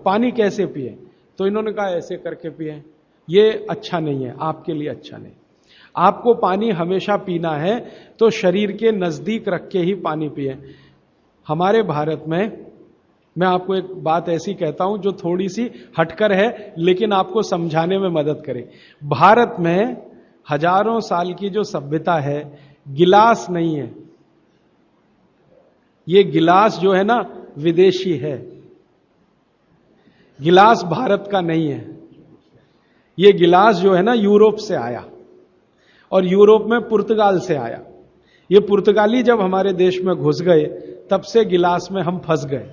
पानी कैसे पिए? तो इन्होंने कहा ऐसे करके पिए। ये अच्छा नहीं है, आपके लिए अच्छा नहीं। आपको पानी हमेशा पीना है तो शरीर के नजदीक रख के ही पानी पिए। हमारे भारत में, मैं आपको एक बात ऐसी कहता हूं जो थोड़ी सी हटकर है लेकिन आपको समझाने में मदद करे। भारत में हजारों साल की जो सभ्यता है, गिलास नहीं है। ये गिलास जो है ना विदेशी है, गिलास भारत का नहीं है। ये गिलास जो है ना यूरोप से आया, और यूरोप में पुर्तगाल से आया। ये पुर्तगाली जब हमारे देश में घुस गए तब से गिलास में हम फंस गए।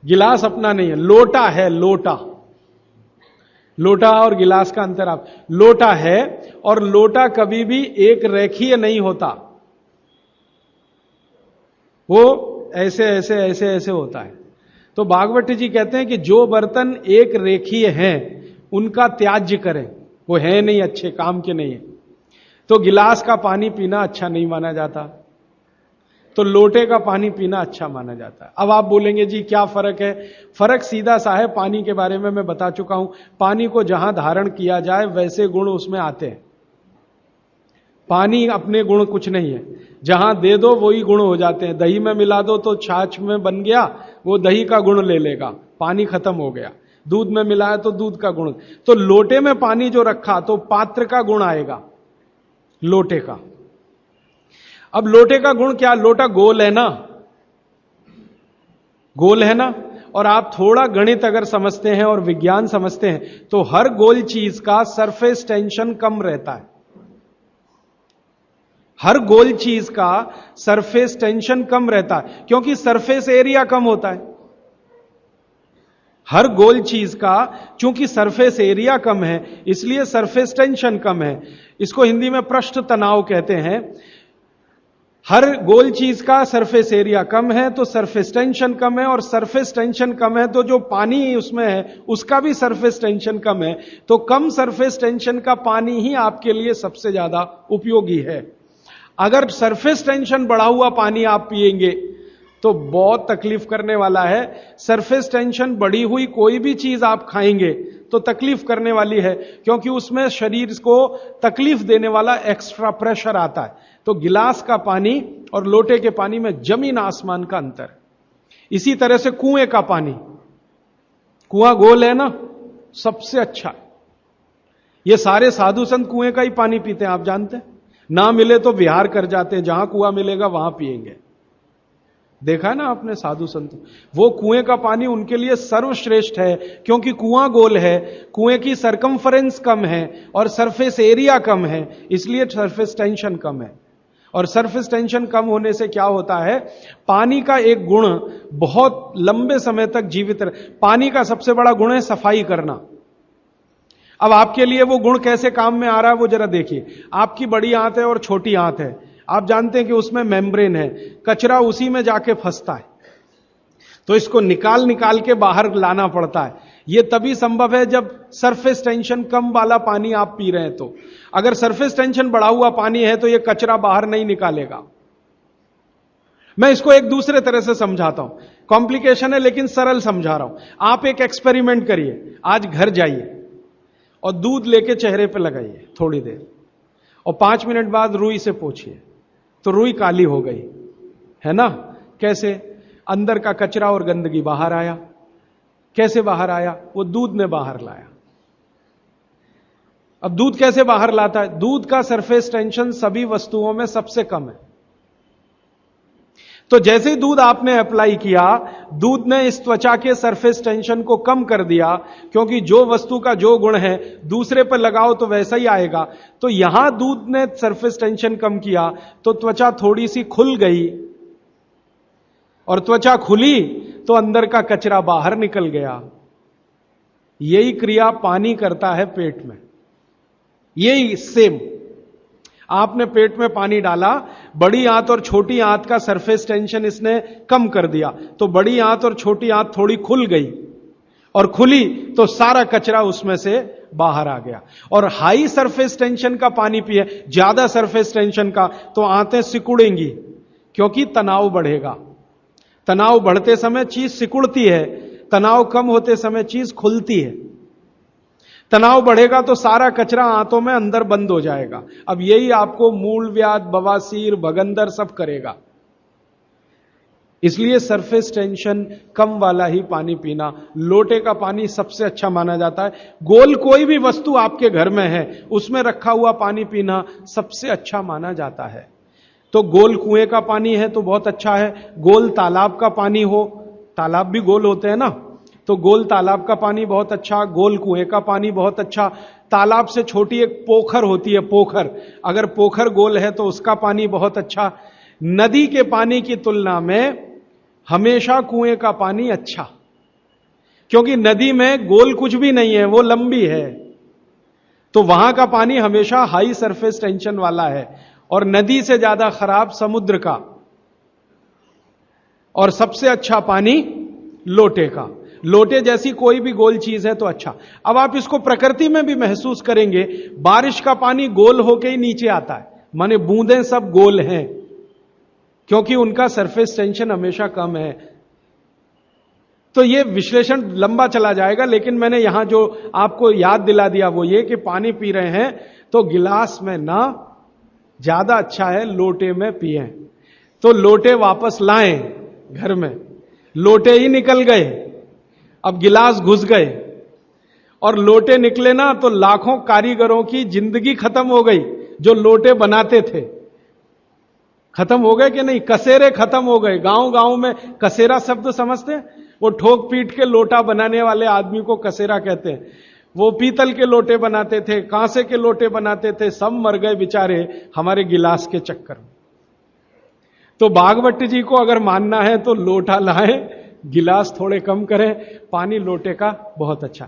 गिलास अपना नहीं है, लोटा है। लोटा, लोटा और गिलास का अंतर आप, लोटा है और लोटा कभी भी एक रेखीय नहीं होता, वो ऐसे ऐसे ऐसे ऐसे होता है। तो भागवत जी कहते हैं कि जो बर्तन एक रेखीय हैं उनका त्याज्य करें, वो है नहीं, अच्छे काम के नहीं है। तो गिलास का पानी पीना अच्छा नहीं माना जाता, तो लोटे का पानी पीना अच्छा माना जाता है। अब आप बोलेंगे जी क्या फर्क है? फर्क सीधा सा है, पानी के बारे में मैं बता चुका हूं। पानी को जहां धारण किया जाए वैसे गुण उसमें आते हैं। पानी अपने गुण कुछ नहीं है, जहां दे दो वही गुण हो जाते हैं। दही में मिला दो तो छाछ में बन गया, वो दही का गुण ले लेगा, पानी खत्म हो गया। दूध में मिलाया तो दूध का गुण। तो लोटे में पानी जो रखा तो पात्र का गुण आएगा, लोटे का। अब लोटे का गुण क्या? लोटा गोल है ना, गोल है ना। और आप थोड़ा गणित अगर समझते हैं और विज्ञान समझते हैं तो हर गोल चीज का सरफेस टेंशन कम रहता है। हर गोल चीज का सरफेस टेंशन कम रहता है क्योंकि सरफेस एरिया कम होता है। हर गोल चीज का चूंकि सरफेस एरिया कम है इसलिए सरफेस टेंशन कम है। इसको हिंदी में पृष्ठ तनाव कहते हैं। हर गोल चीज का सरफेस एरिया कम है तो सरफेस टेंशन कम है, और सरफेस टेंशन कम है तो जो पानी उसमें है उसका भी सरफेस टेंशन कम है। तो कम सरफेस टेंशन का पानी ही आपके लिए सबसे ज्यादा उपयोगी है। अगर सरफेस टेंशन बढ़ा हुआ पानी आप पिएंगे तो बहुत तकलीफ करने वाला है। सरफेस टेंशन बढ़ी हुई कोई भी चीज आप खाएंगे तो तकलीफ करने वाली है, क्योंकि उसमें शरीर को तकलीफ देने वाला एक्स्ट्रा प्रेशर आता है। तो गिलास का पानी और लोटे के पानी में जमीन आसमान का अंतर। इसी तरह से कुएं का पानी, कुआं गोल है ना, सबसे अच्छा। ये सारे साधु संत कुएं का ही पानी पीते हैं, आप जानते हैं। ना मिले तो विहार कर जाते हैं, जहां कुआं मिलेगा वहां पिएंगे। देखा है ना आपने साधु संत, वो कुएं का पानी उनके लिए सर्वश्रेष्ठ है, क्योंकि कुआं गोल है, कुएं की सरकमफरेंस कम है और सरफेस एरिया कम है, इसलिए सरफेस टेंशन कम है। और सरफेस टेंशन कम होने से क्या होता है, पानी का एक गुण बहुत लंबे समय तक जीवित रहे। पानी का सबसे बड़ा गुण है सफाई करना। अब आपके लिए वो गुण कैसे काम में आ रहा है वो जरा देखिए। आपकी बड़ी आंत है और छोटी आंत है, आप जानते हैं कि उसमें मेम्ब्रेन है, कचरा उसी में जाके फंसता है, तो इसको निकाल निकाल के बाहर लाना पड़ता है। यह तभी संभव है जब सरफेस टेंशन कम वाला पानी आप पी रहे हैं। तो अगर सरफेस टेंशन बढ़ा हुआ पानी है तो यह कचरा बाहर नहीं निकालेगा। मैं इसको एक दूसरे तरह से समझाता हूं, कॉम्प्लिकेशन है लेकिन सरल समझा रहा हूं। आप एक एक्सपेरिमेंट करिए, आज घर जाइए और दूध लेके चेहरे पे लगाइए थोड़ी देर, और 5 मिनट बाद रुई से पोंछिए, तो रुई काली हो गई है ना। कैसे? अंदर का कचरा और गंदगी बाहर आया। कैसे बाहर आया? वो दूध ने बाहर लाया। अब दूध कैसे बाहर लाता है? दूध का सरफेस टेंशन सभी वस्तुओं में सबसे कम है। तो जैसे ही दूध आपने अप्लाई किया, दूध ने इस त्वचा के सरफेस टेंशन को कम कर दिया, क्योंकि जो वस्तु का जो गुण है दूसरे पर लगाओ तो वैसा ही आएगा। तो यहां दूध ने सरफेस टेंशन कम किया तो त्वचा थोड़ी सी खुल गई, और त्वचा खुली तो अंदर का कचरा बाहर निकल गया। यही क्रिया पानी करता है पेट में। यही सेम, आपने पेट में पानी डाला, बड़ी आंत और छोटी आंत का सरफेस टेंशन इसने कम कर दिया, तो बड़ी आंत और छोटी आंत थोड़ी खुल गई, और खुली तो सारा कचरा उसमें से बाहर आ गया। और हाई सरफेस टेंशन का पानी पिए, ज्यादा सरफेस टेंशन का, तो आंतें सिकुड़ेंगी क्योंकि तनाव बढ़ेगा। तनाव बढ़ते समय चीज सिकुड़ती है, तनाव कम होते समय चीज खुलती है। तनाव बढ़ेगा तो सारा कचरा आंतों में अंदर बंद हो जाएगा। अब यही आपको मूलव्याध, बवासीर, भगंदर सब करेगा। इसलिए सरफेस टेंशन कम वाला ही पानी पीना। लोटे का पानी सबसे अच्छा माना जाता है। गोल कोई भी वस्तु आपके घर में है उसमें रखा हुआ पानी पीना सबसे अच्छा माना जाता है। तो गोल कुएं का पानी है तो बहुत अच्छा है, गोल तालाब का पानी हो, तालाब भी गोल होते हैं ना, तो गोल तालाब का पानी बहुत अच्छा, गोल कुएं का पानी बहुत अच्छा। तालाब से छोटी एक पोखर होती है, पोखर, अगर पोखर गोल है तो उसका पानी बहुत अच्छा। नदी के पानी की तुलना में हमेशा कुएं का पानी अच्छा, क्योंकि नदी में गोल कुछ भी नहीं है, वो लंबी है, तो वहां का पानी हमेशा हाई सरफेस टेंशन वाला है। और नदी से ज्यादा खराब समुद्र का, और सबसे अच्छा पानी लोटे का। लोटे जैसी कोई भी गोल चीज है तो अच्छा। अब आप इसको प्रकृति में भी महसूस करेंगे, बारिश का पानी गोल होके ही नीचे आता है, माने बूंदें सब गोल हैं, क्योंकि उनका सरफेस टेंशन हमेशा कम है। तो यह विश्लेषण लंबा चला जाएगा, लेकिन मैंने यहां जो आपको याद दिला दिया वो ये कि पानी पी रहे हैं तो गिलास में ना, ज्यादा अच्छा है लोटे में पिएं। तो लोटे वापस लाएं घर में, लोटे ही निकल गए, अब गिलास घुस गए, और लोटे निकले ना तो लाखों कारीगरों की जिंदगी खत्म हो गई जो लोटे बनाते थे। खत्म हो गए कि नहीं? कसेरे खत्म हो गए। गांव गांव में कसेरा शब्द समझते हैं? वो ठोक पीट के लोटा बनाने वाले आदमी को कसेरा कहते हैं। वो पीतल के लोटे बनाते थे, कांसे के लोटे बनाते थे, सब मर गए बेचारे हमारे गिलास के चक्कर में। तो भागवत जी को अगर मानना है तो लोटा लाएं, गिलास थोड़े कम करें, पानी लोटे का बहुत अच्छा।